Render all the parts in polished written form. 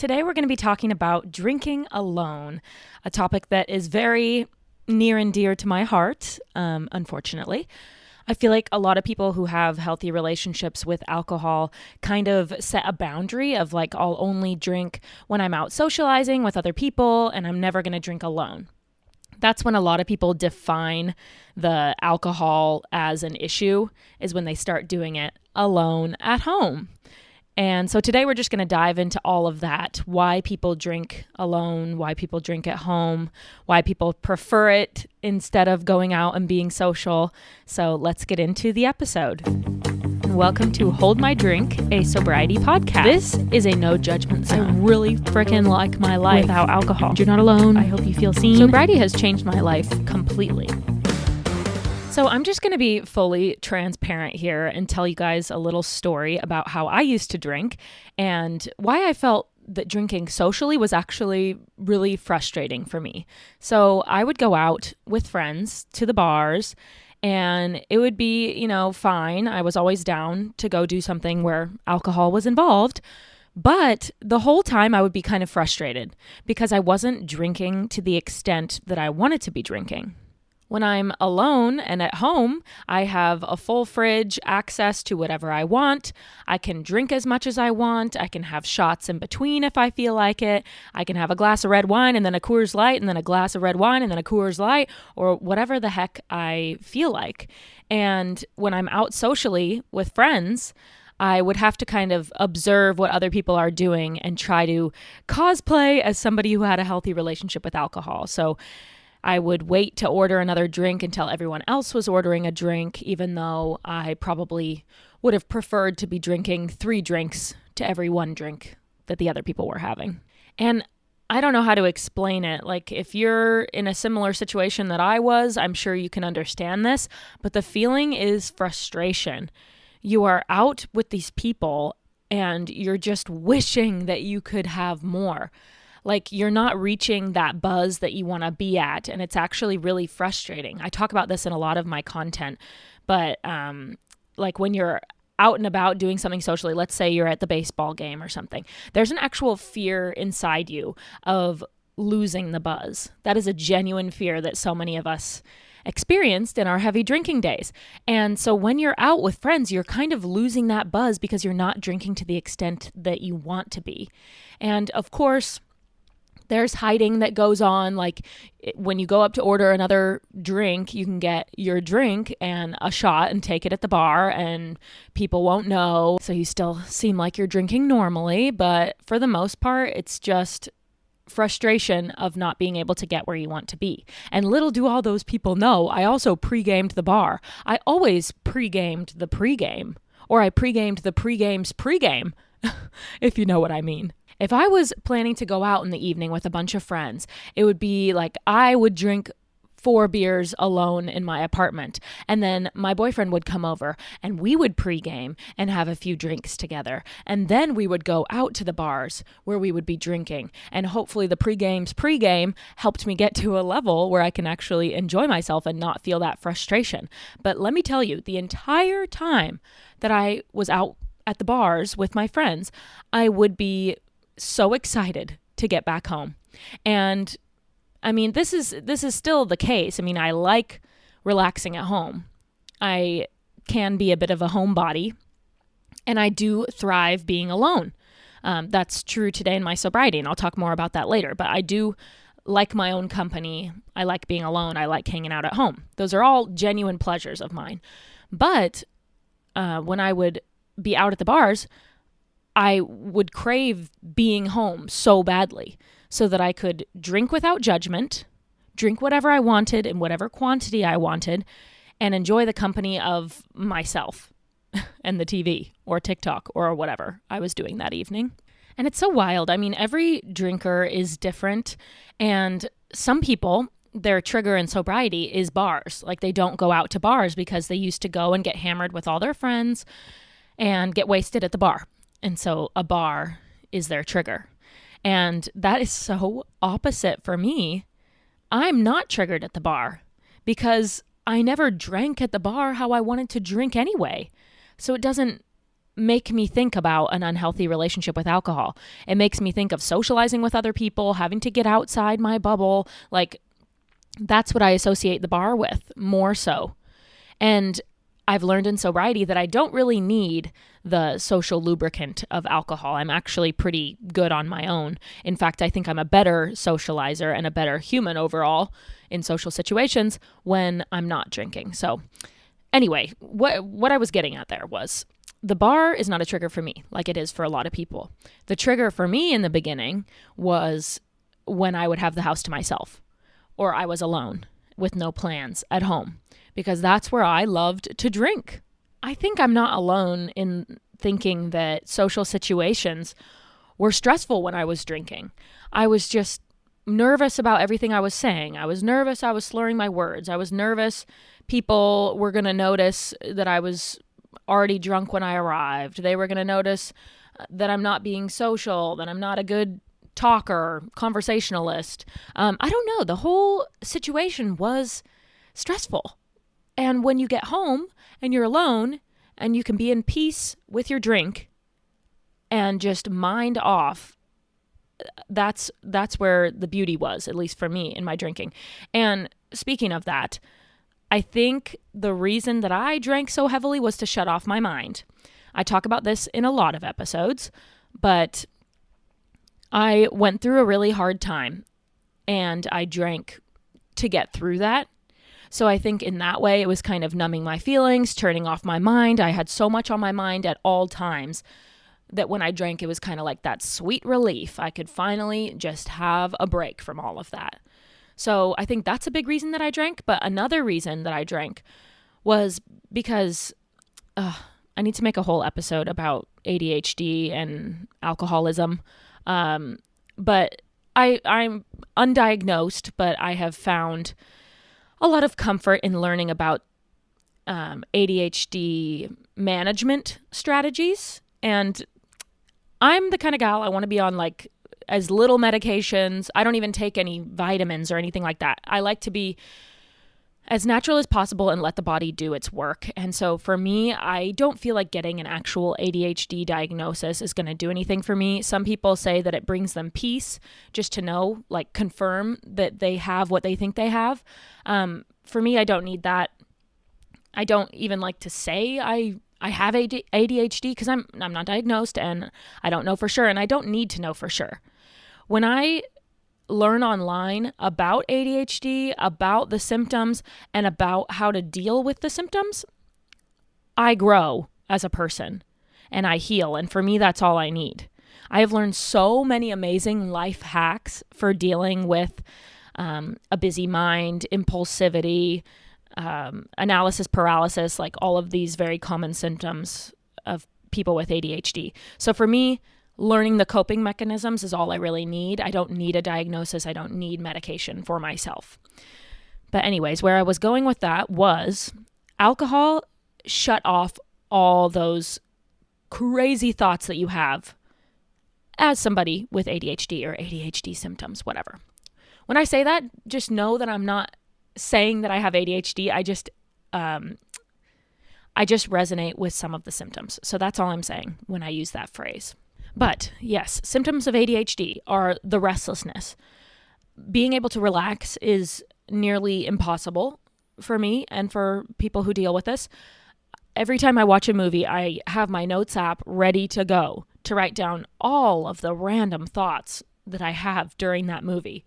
Today we're going to be talking about drinking alone, a topic that is very near and dear to my heart, unfortunately. I feel like a lot of people who have healthy relationships with alcohol kind of set a boundary of like, I'll only drink when I'm out socializing with other people and I'm never going to drink alone. That's when a lot of people define the alcohol as an issue, is when they start doing it alone at home. And so today we're just going to dive into all of that, why people drink alone, why people drink at home, why people prefer it instead of going out and being social. So let's get into the episode. Welcome to Hold My Drink, a sobriety podcast. This is a no judgment zone. I really freaking like my life without alcohol. You're not alone. I hope you feel seen. Sobriety has changed my life completely. So I'm just going to be fully transparent here and tell you guys a little story about how I used to drink and why I felt that drinking socially was actually really frustrating for me. So I would go out with friends to the bars and it would be, fine. I was always down to go do something where alcohol was involved. But the whole time I would be kind of frustrated because I wasn't drinking to the extent that I wanted to be drinking. When I'm alone and at home, I have a full fridge, access to whatever I want. I can drink as much as I want. I can have shots in between if I feel like it. I can have a glass of red wine and then a Coors Light and then a glass of red wine and then a Coors Light, or whatever the heck I feel like. And when I'm out socially with friends, I would have to kind of observe what other people are doing and try to cosplay as somebody who had a healthy relationship with alcohol. So I would wait to order another drink until everyone else was ordering a drink, even though I probably would have preferred to be drinking 3 drinks to every 1 drink that the other people were having. And I don't know how to explain it. Like, if you're in a similar situation that I was, I'm sure you can understand this, but the feeling is frustration. You are out with these people and you're just wishing that you could have more. Like, you're not reaching that buzz that you want to be at, and it's actually really frustrating. I talk about this in a lot of my content, but like when you're out and about doing something socially, let's say you're at the baseball game or something, there's an actual fear inside you of losing the buzz. That is a genuine fear that so many of us experienced in our heavy drinking days. And so when you're out with friends, you're kind of losing that buzz because you're not drinking to the extent that you want to be. And of course, there's hiding that goes on. Like, when you go up to order another drink, you can get your drink and a shot and take it at the bar and people won't know. So you still seem like you're drinking normally, but for the most part, it's just frustration of not being able to get where you want to be. And little do all those people know, I also pre-gamed the bar. I always pre-gamed the pre-game, or I pre-gamed the pre-game's pre-game, if you know what I mean. If I was planning to go out in the evening with a bunch of friends, it would be like I would drink 4 beers alone in my apartment, and then my boyfriend would come over and we would pregame and have a few drinks together. And then we would go out to the bars where we would be drinking. And hopefully the pregame's pregame helped me get to a level where I can actually enjoy myself and not feel that frustration. But let me tell you, the entire time that I was out at the bars with my friends, I would be so excited to get back home. And I mean, this is still the case. I mean, I like relaxing at home. I can be a bit of a homebody, and I do thrive being alone. That's true today in my sobriety, and I'll talk more about that later. But I do like my own company. I like being alone. I like hanging out at home. Those are all genuine pleasures of mine. But when I would be out at the bars, I would crave being home so badly so that I could drink without judgment, drink whatever I wanted in whatever quantity I wanted, and enjoy the company of myself and the TV or TikTok or whatever I was doing that evening. And it's so wild. I mean, every drinker is different, and some people, their trigger in sobriety is bars. Like, they don't go out to bars because they used to go and get hammered with all their friends and get wasted at the bar. And so a bar is their trigger. And that is so opposite for me. I'm not triggered at the bar because I never drank at the bar how I wanted to drink anyway. So it doesn't make me think about an unhealthy relationship with alcohol. It makes me think of socializing with other people, having to get outside my bubble. Like, that's what I associate the bar with more so. And I've learned in sobriety that I don't really need the social lubricant of alcohol. I'm actually pretty good on my own. In fact, I think I'm a better socializer and a better human overall in social situations when I'm not drinking. So anyway, what I was getting at there was the bar is not a trigger for me like it is for a lot of people. The trigger for me in the beginning was when I would have the house to myself or I was alone with no plans at home, because that's where I loved to drink. I think I'm not alone in thinking that social situations were stressful when I was drinking. I was just nervous about everything I was saying. I was nervous I was slurring my words. I was nervous people were going to notice that I was already drunk when I arrived. They were going to notice that I'm not being social, that I'm not a good talker, conversationalist. I don't know. The whole situation was stressful. And when you get home and you're alone and you can be in peace with your drink and just mind off, that's where the beauty was, at least for me in my drinking. And speaking of that, I think the reason that I drank so heavily was to shut off my mind. I talk about this in a lot of episodes, but I went through a really hard time and I drank to get through that. So I think in that way, it was kind of numbing my feelings, turning off my mind. I had so much on my mind at all times that when I drank, it was kind of like that sweet relief. I could finally just have a break from all of that. So I think that's a big reason that I drank. But another reason that I drank was because I need to make a whole episode about ADHD and alcoholism. But I'm undiagnosed, but I have found a lot of comfort in learning about ADHD management strategies. And I'm the kind of gal, I want to be on like as little medications. I don't even take any vitamins or anything like that. I like to be as natural as possible and let the body do its work. And so for me, I don't feel like getting an actual ADHD diagnosis is going to do anything for me. Some people say that it brings them peace just to know, like confirm that they have what they think they have. For me, I don't need that. I don't even like to say I have ADHD because I'm not diagnosed and I don't know for sure, and I don't need to know for sure. When I learn online about ADHD, about the symptoms, and about how to deal with the symptoms, I grow as a person and I heal. And for me, that's all I need. I have learned so many amazing life hacks for dealing with a busy mind, impulsivity, analysis paralysis, like all of these very common symptoms of people with ADHD. So for me, learning the coping mechanisms is all I really need. I don't need a diagnosis. I don't need medication for myself. But anyways, where I was going with that was alcohol shut off all those crazy thoughts that you have as somebody with ADHD or ADHD symptoms, whatever. When I say that, just know that I'm not saying that I have ADHD. I just resonate with some of the symptoms. So that's all I'm saying when I use that phrase. But yes, symptoms of ADHD are the restlessness. Being able to relax is nearly impossible for me and for people who deal with this. Every time I watch a movie, I have my notes app ready to go to write down all of the random thoughts that I have during that movie.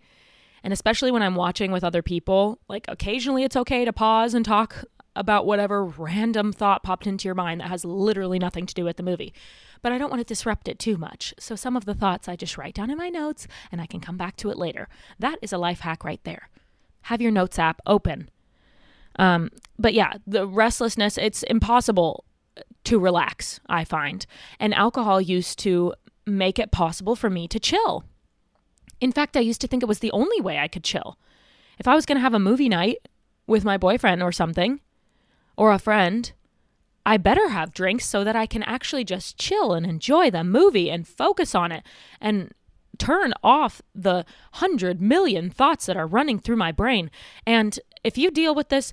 And especially when I'm watching with other people, like occasionally it's okay to pause and talk about whatever random thought popped into your mind that has literally nothing to do with the movie. But I don't want to disrupt it too much. So some of the thoughts I just write down in my notes and I can come back to it later. That is a life hack right there. Have your notes app open. But yeah, the restlessness, it's impossible to relax, I find. And alcohol used to make it possible for me to chill. In fact, I used to think it was the only way I could chill. If I was going to have a movie night with my boyfriend or something, or a friend, I better have drinks so that I can actually just chill and enjoy the movie and focus on it and turn off the 100 million thoughts that are running through my brain. And if you deal with this,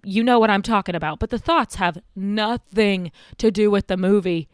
you know what I'm talking about. But the thoughts have nothing to do with the movie.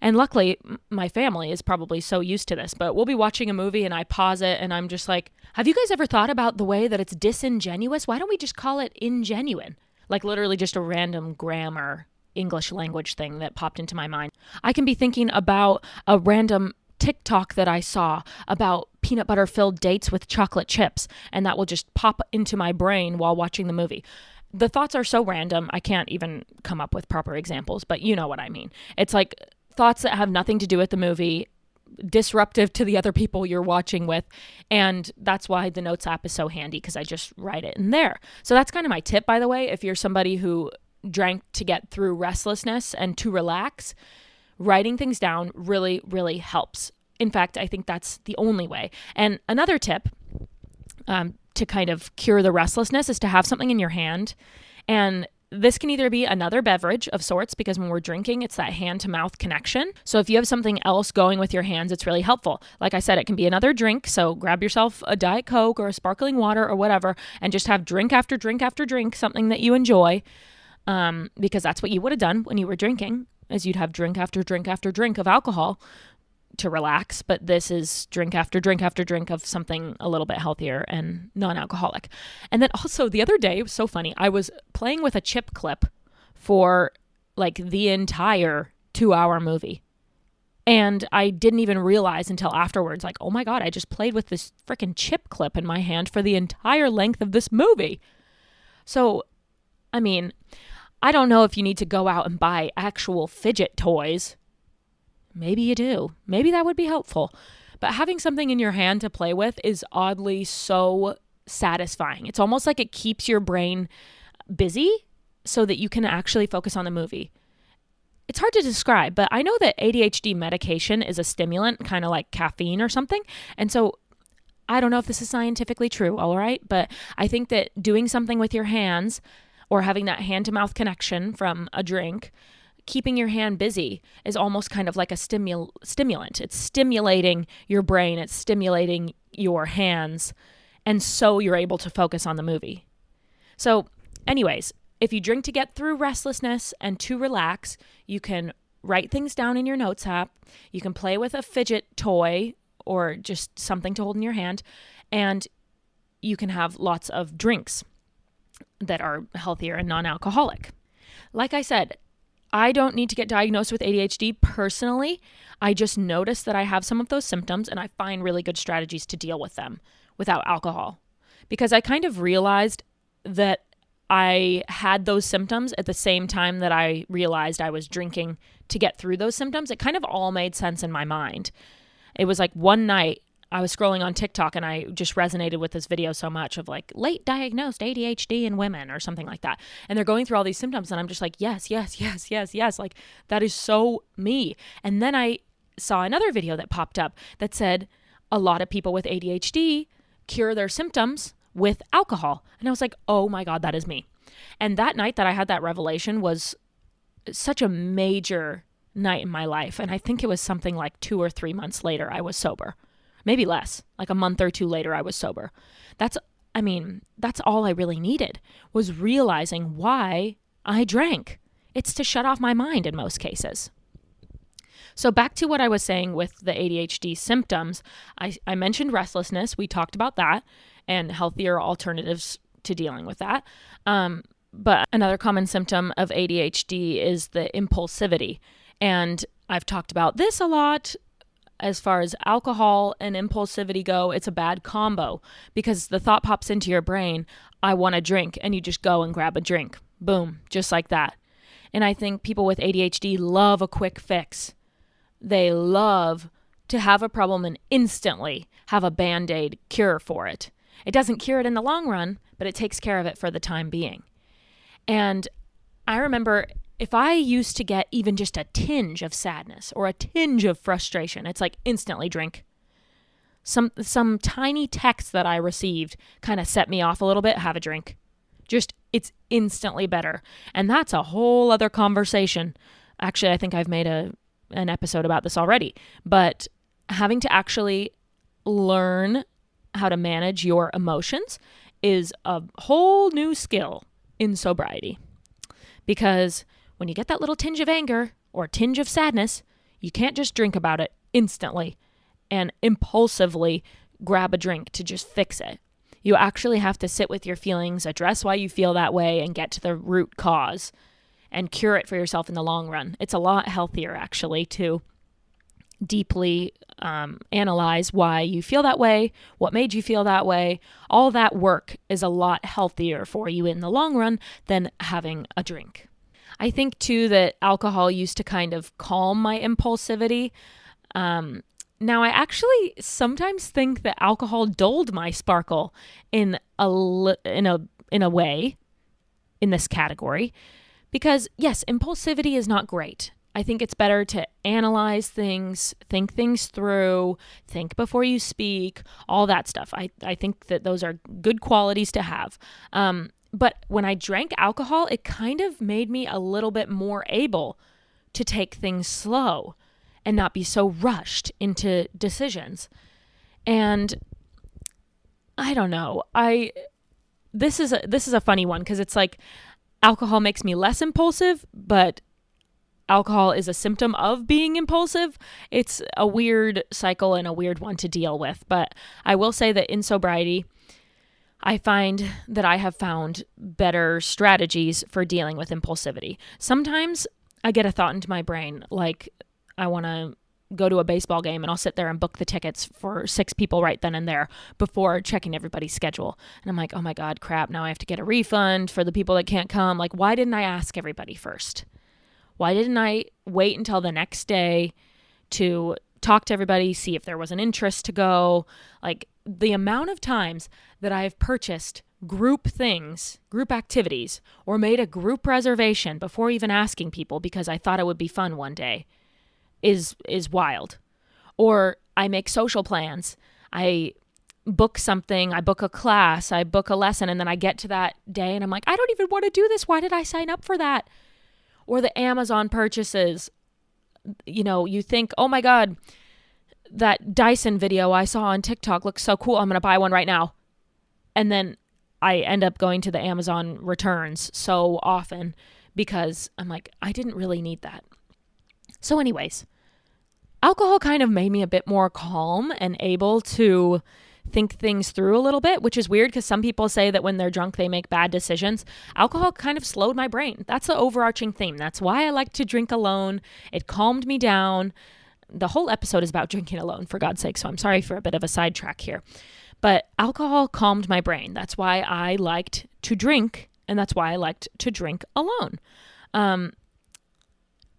And luckily, my family is probably so used to this, but we'll be watching a movie and I pause it and I'm just like, have you guys ever thought about the way that it's disingenuous? Why don't we just call it ingenuine? Like literally just a random grammar English language thing that popped into my mind. I can be thinking about a random TikTok that I saw about peanut butter filled dates with chocolate chips, and that will just pop into my brain while watching the movie. The thoughts are so random, I can't even come up with proper examples, but you know what I mean. It's like thoughts that have nothing to do with the movie, disruptive to the other people you're watching with, and that's why the Notes app is so handy because I just write it in there. So that's kind of my tip, by the way, if you're somebody who drank to get through restlessness and to relax, writing things down really, really helps. In fact, I think that's the only way. And another tip to kind of cure the restlessness is to have something in your hand. And this can either be another beverage of sorts, because when we're drinking, it's that hand-to-mouth connection. So if you have something else going with your hands, it's really helpful. Like I said, it can be another drink. So grab yourself a Diet Coke or a sparkling water or whatever, and just have drink after drink after drink, something that you enjoy, because that's what you would have done when you were drinking, is you'd have drink after drink after drink of alcohol to relax, but this is drink after drink after drink of something a little bit healthier and non-alcoholic. And then also the other day, it was so funny, I was playing with a chip clip for like the entire 2-hour movie. And I didn't even realize until afterwards, like, oh my God, I just played with this freaking chip clip in my hand for the entire length of this movie. So, I mean, I don't know if you need to go out and buy actual fidget toys. Maybe you do. Maybe that would be helpful. But having something in your hand to play with is oddly so satisfying. It's almost like it keeps your brain busy so that you can actually focus on the movie. It's hard to describe, but I know that ADHD medication is a stimulant, kind of like caffeine or something. And so I don't know if this is scientifically true, all right? But I think that doing something with your hands or having that hand-to-mouth connection from a drink, keeping your hand busy, is almost kind of like a stimulant. It's stimulating your brain. It's stimulating your hands. And so you're able to focus on the movie. So anyways, if you drink to get through restlessness and to relax, you can write things down in your Notes app. You can play with a fidget toy or just something to hold in your hand. And you can have lots of drinks that are healthier and non-alcoholic. Like I said, I don't need to get diagnosed with ADHD personally. I just notice that I have some of those symptoms, and I find really good strategies to deal with them without alcohol. Because I kind of realized that I had those symptoms at the same time that I realized I was drinking to get through those symptoms. It kind of all made sense in my mind. It was like one night I was scrolling on TikTok and I just resonated with this video so much of like late diagnosed ADHD in women or something like that. And they're going through all these symptoms and I'm just like, yes. Like that is so me. And then I saw another video that popped up that said a lot of people with ADHD cure their symptoms with alcohol. And I was like, oh my God, that is me. And that night that I had that revelation was such a major night in my life. And I think it was something like 2 or 3 months later, I was sober. Maybe less, like a month or two later, I was sober. That's all I really needed, was realizing why I drank. It's to shut off my mind in most cases. So back to what I was saying with the ADHD symptoms, I mentioned restlessness. We talked about that and healthier alternatives to dealing with that. But another common symptom of ADHD is the impulsivity. And I've talked about this a lot. As far as alcohol and impulsivity go, it's a bad combo because the thought pops into your brain, I want a drink, and you just go and grab a drink. Boom, just like that. And I think people with ADHD love a quick fix. They love to have a problem and instantly have a Band-Aid cure for it. It doesn't cure it in the long run, but it takes care of it for the time being. And I remember if I used to get even just a tinge of sadness or a tinge of frustration, it's like instantly drink. Some tiny text that I received kind of set me off a little bit, have a drink. Just, it's instantly better. And that's a whole other conversation. Actually, I think I've made an episode about this already. But having to actually learn how to manage your emotions is a whole new skill in sobriety. Because when you get that little tinge of anger or tinge of sadness, You can't just drink about it instantly and impulsively grab a drink to just fix it. You actually have to sit with your feelings, address why you feel that way, and get to the root cause and cure it for yourself in the long run. It's a lot healthier, actually, to deeply analyze why you feel that way, what made you feel that way. All that work is a lot healthier for you in the long run than having a drink. I think, too, that alcohol used to kind of calm my impulsivity. Now, I actually sometimes think that alcohol dulled my sparkle in a way in this category. Because, yes, impulsivity is not great. I think it's better to analyze things, think things through, think before you speak, all that stuff. I think that those are good qualities to have. But when I drank alcohol, it kind of made me a little bit more able to take things slow and not be so rushed into decisions. And I don't know. This is a funny one because it's like alcohol makes me less impulsive, but alcohol is a symptom of being impulsive. It's a weird cycle and a weird one to deal with. But I will say that in sobriety, I find that I have found better strategies for dealing with impulsivity. Sometimes I get a thought into my brain, like I want to go to a baseball game, and I'll sit there and book the tickets for 6 people right then and there before checking everybody's schedule. And I'm like, oh my God, crap, now I have to get a refund for the people that can't come. Like, why didn't I ask everybody first? Why didn't I wait until the next day to talk to everybody, see if there was an interest to go? Like, the amount of times that I have purchased group things, group activities, or made a group reservation before even asking people because I thought it would be fun one day is wild. Or I make social plans. I book something, I book a class, I book a lesson, and then I get to that day and I'm like, I don't even want to do this. Why did I sign up for that? Or the Amazon purchases. You know, you think, oh my God, that Dyson video I saw on TikTok looks so cool. I'm going to buy one right now. And then I end up going to the Amazon returns so often because I'm like, I didn't really need that. So anyways, alcohol kind of made me a bit more calm and able to think things through a little bit, which is weird because some people say that when they're drunk, they make bad decisions. Alcohol kind of slowed my brain. That's the overarching theme. That's why I like to drink alone. It calmed me down. The whole episode is about drinking alone, for God's sake, so I'm sorry for a bit of a sidetrack here. But alcohol calmed my brain. That's why I liked to drink, and that's why I liked to drink alone.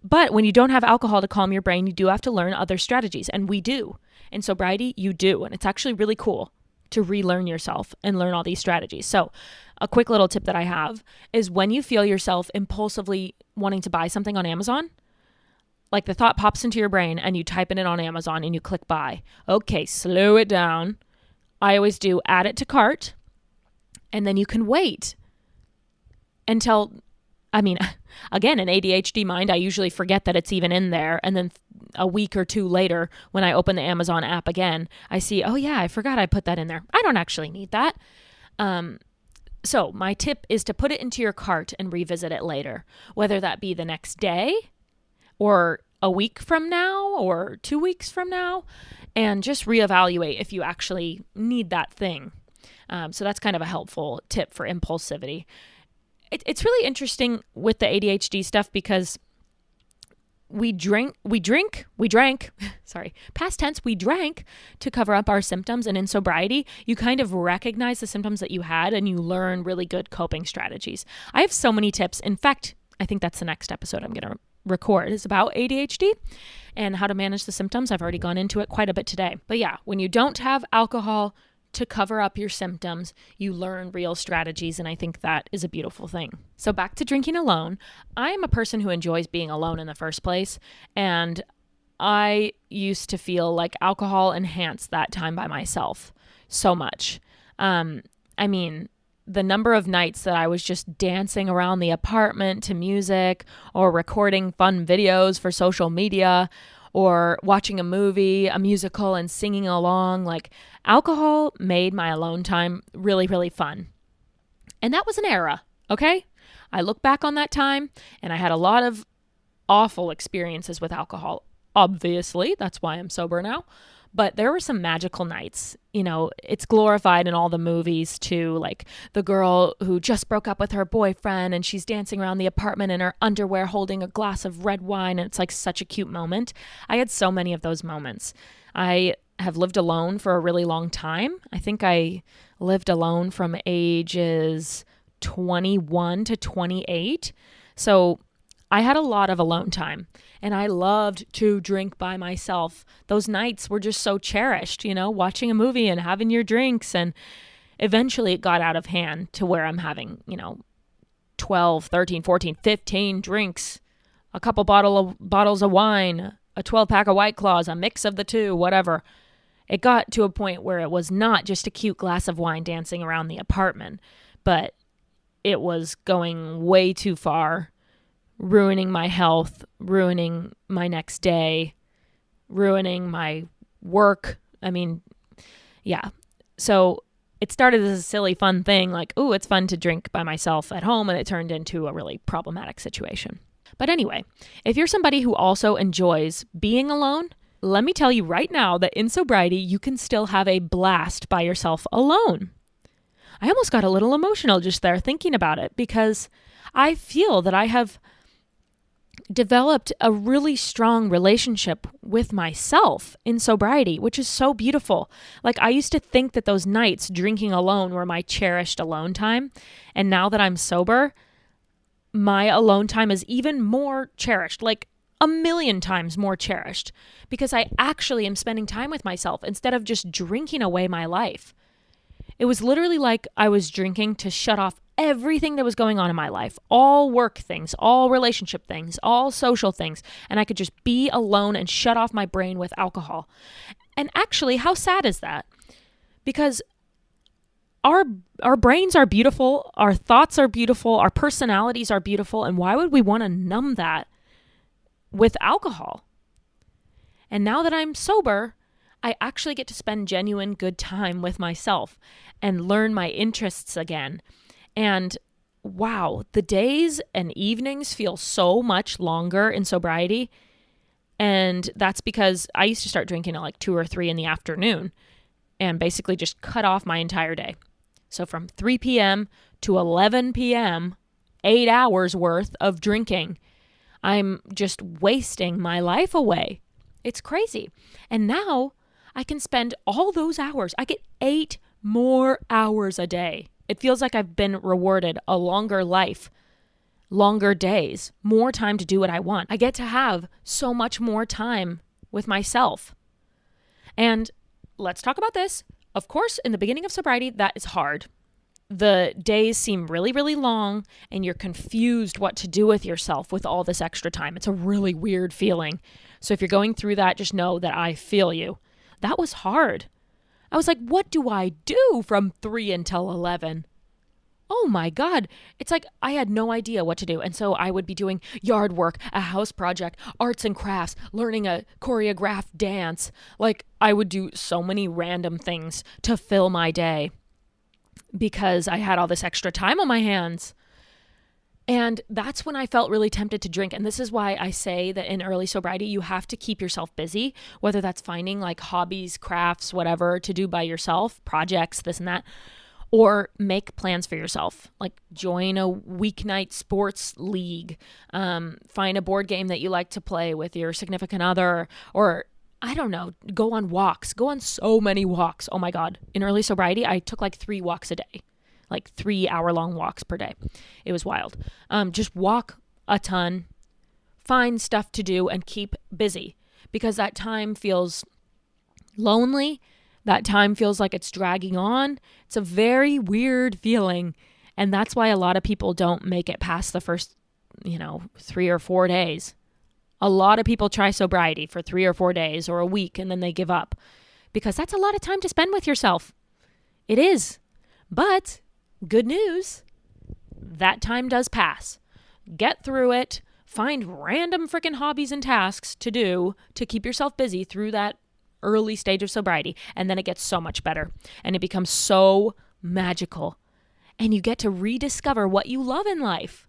But when you don't have alcohol to calm your brain, you do have to learn other strategies, and we do. In sobriety, you do, and it's actually really cool to relearn yourself and learn all these strategies. So a quick little tip that I have is when you feel yourself impulsively wanting to buy something on Amazon, like the thought pops into your brain and you type in it on Amazon and you click buy. Okay, slow it down. I always do add it to cart, and then you can wait until, again, in ADHD mind, I usually forget that it's even in there. And then a week or two later, when I open the Amazon app again, I see, oh yeah, I forgot I put that in there. I don't actually need that. So my tip is to put it into your cart and revisit it later, whether that be the next day or a week from now or 2 weeks from now, and just reevaluate if you actually need that thing. So that's kind of a helpful tip for impulsivity. It's really interesting with the ADHD stuff because we drank, past tense, we drank to cover up our symptoms. And in sobriety, you kind of recognize the symptoms that you had and you learn really good coping strategies. I have so many tips. In fact, I think that's the next episode I'm going to record is about ADHD and how to manage the symptoms. I've already gone into it quite a bit today. But yeah, when you don't have alcohol to cover up your symptoms, you learn real strategies, and I think that is a beautiful thing. So back to drinking alone. I am a person who enjoys being alone in the first place, and I used to feel like alcohol enhanced that time by myself so much. The number of nights that I was just dancing around the apartment to music or recording fun videos for social media or watching a movie, a musical, and singing along. Like, alcohol made my alone time really, really fun. And that was an era, okay? I look back on that time, and I had a lot of awful experiences with alcohol. obviously. That's why I'm sober now. But there were some magical nights. You know, it's glorified in all the movies too, like the girl who just broke up with her boyfriend and she's dancing around the apartment in her underwear holding a glass of red wine, and it's like such a cute moment. I had so many of those moments. I have lived alone for a really long time. I think I lived alone from ages 21 to 28. So I had a lot of alone time, and I loved to drink by myself. Those nights were just so cherished, you know, watching a movie and having your drinks. And eventually it got out of hand to where I'm having, 12, 13, 14, 15 drinks, a couple bottles of wine, a 12-pack of White Claws, a mix of the two, whatever. It got to a point where it was not just a cute glass of wine dancing around the apartment, but it was going way too far, ruining my health, ruining my next day, ruining my work. I mean, yeah. So it started as a silly, fun thing, like, ooh, it's fun to drink by myself at home, and it turned into a really problematic situation. But anyway, if you're somebody who also enjoys being alone, let me tell you right now that in sobriety, you can still have a blast by yourself alone. I almost got a little emotional just there thinking about it, because I feel that I have developed a really strong relationship with myself in sobriety, which is so beautiful. Like, I used to think that those nights drinking alone were my cherished alone time. And now that I'm sober, my alone time is even more cherished, like 1,000,000 times more cherished, because I actually am spending time with myself instead of just drinking away my life. It was literally like I was drinking to shut off everything that was going on in my life, all work things, all relationship things, all social things, and I could just be alone and shut off my brain with alcohol. And actually, how sad is that? Because our brains are beautiful, our thoughts are beautiful, our personalities are beautiful, and why would we want to numb that with alcohol? And now that I'm sober, I actually get to spend genuine good time with myself and learn my interests again. And wow, the days and evenings feel so much longer in sobriety. And that's because I used to start drinking at like 2 or 3 in the afternoon and basically just cut off my entire day. So from 3 p.m. to 11 p.m., 8 hours worth of drinking. I'm just wasting my life away. It's crazy. And now I can spend all those hours. I get 8 more hours a day. It feels like I've been rewarded a longer life, longer days, more time to do what I want. I get to have so much more time with myself. And let's talk about this. Of course, in the beginning of sobriety, that is hard. The days seem really, really long, and you're confused what to do with yourself with all this extra time. It's a really weird feeling. So if you're going through that, just know that I feel you. That was hard. I was like, what do I do from 3 until 11? Oh my God. It's like I had no idea what to do. And so I would be doing yard work, a house project, arts and crafts, learning a choreographed dance. Like, I would do so many random things to fill my day because I had all this extra time on my hands. And that's when I felt really tempted to drink. And this is why I say that in early sobriety, you have to keep yourself busy, whether that's finding like hobbies, crafts, whatever to do by yourself, projects, this and that, or make plans for yourself. Like join a weeknight sports league, find a board game that you like to play with your significant other, or I don't know, go on walks, go on so many walks. Oh my God. In early sobriety, I took like 3 walks a day. Like 3-hour-long walks per day. It was wild. Just walk a ton, find stuff to do, and keep busy, because that time feels lonely. That time feels like it's dragging on. It's a very weird feeling. And that's why a lot of people don't make it past the first, 3 or 4 days. A lot of people try sobriety for 3 or 4 days or a week, and then they give up, because that's a lot of time to spend with yourself. It is. But good news, that time does pass. Get through it. Find random freaking hobbies and tasks to do to keep yourself busy through that early stage of sobriety. And then it gets so much better. And it becomes so magical. And you get to rediscover what you love in life.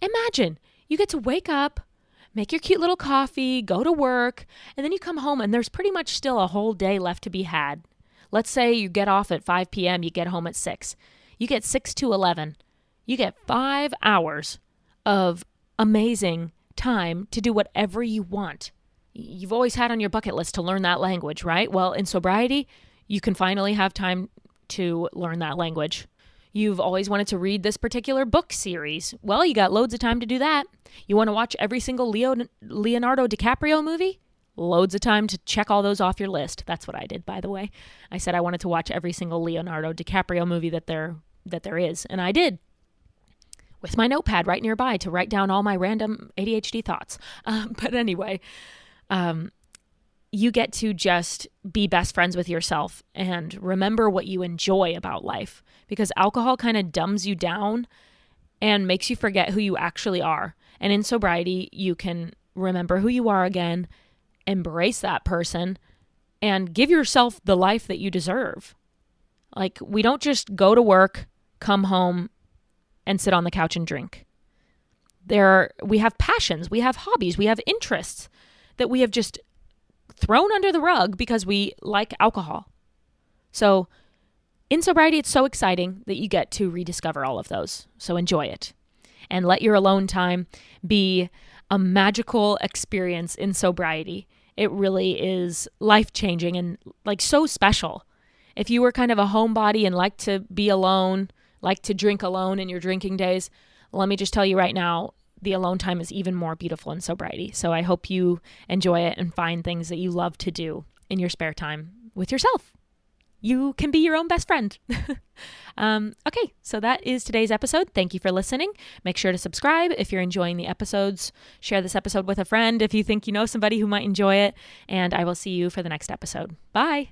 Imagine you get to wake up, make your cute little coffee, go to work, and then you come home and there's pretty much still a whole day left to be had. Let's say you get off at 5 p.m., you get home at 6. You get 6 to 11. You get 5 hours of amazing time to do whatever you want. You've always had on your bucket list to learn that language, right? Well, in sobriety, you can finally have time to learn that language. You've always wanted to read this particular book series. Well, you got loads of time to do that. You want to watch every single Leonardo DiCaprio movie? Loads of time to check all those off your list. That's what I did, by the way. I said I wanted to watch every single Leonardo DiCaprio movie that there is, and I did. With my notepad right nearby to write down all my random ADHD thoughts. But anyway, you get to just be best friends with yourself and remember what you enjoy about life, because alcohol kind of dumbs you down and makes you forget who you actually are. And in sobriety, you can remember who you are again, embrace that person, and give yourself the life that you deserve. Like, we don't just go to work, come home, and sit on the couch and drink. We have passions, we have hobbies, we have interests that we have just thrown under the rug because we like alcohol. So in sobriety, it's so exciting that you get to rediscover all of those. So enjoy it and let your alone time be a magical experience in sobriety. It really is life-changing and like so special. If you were kind of a homebody and like to be alone, like to drink alone in your drinking days, let me just tell you right now, the alone time is even more beautiful in sobriety. So I hope you enjoy it and find things that you love to do in your spare time with yourself. You can be your own best friend. Okay, so that is today's episode. Thank you for listening. Make sure to subscribe if you're enjoying the episodes. Share this episode with a friend if you think you know somebody who might enjoy it. And I will see you for the next episode. Bye.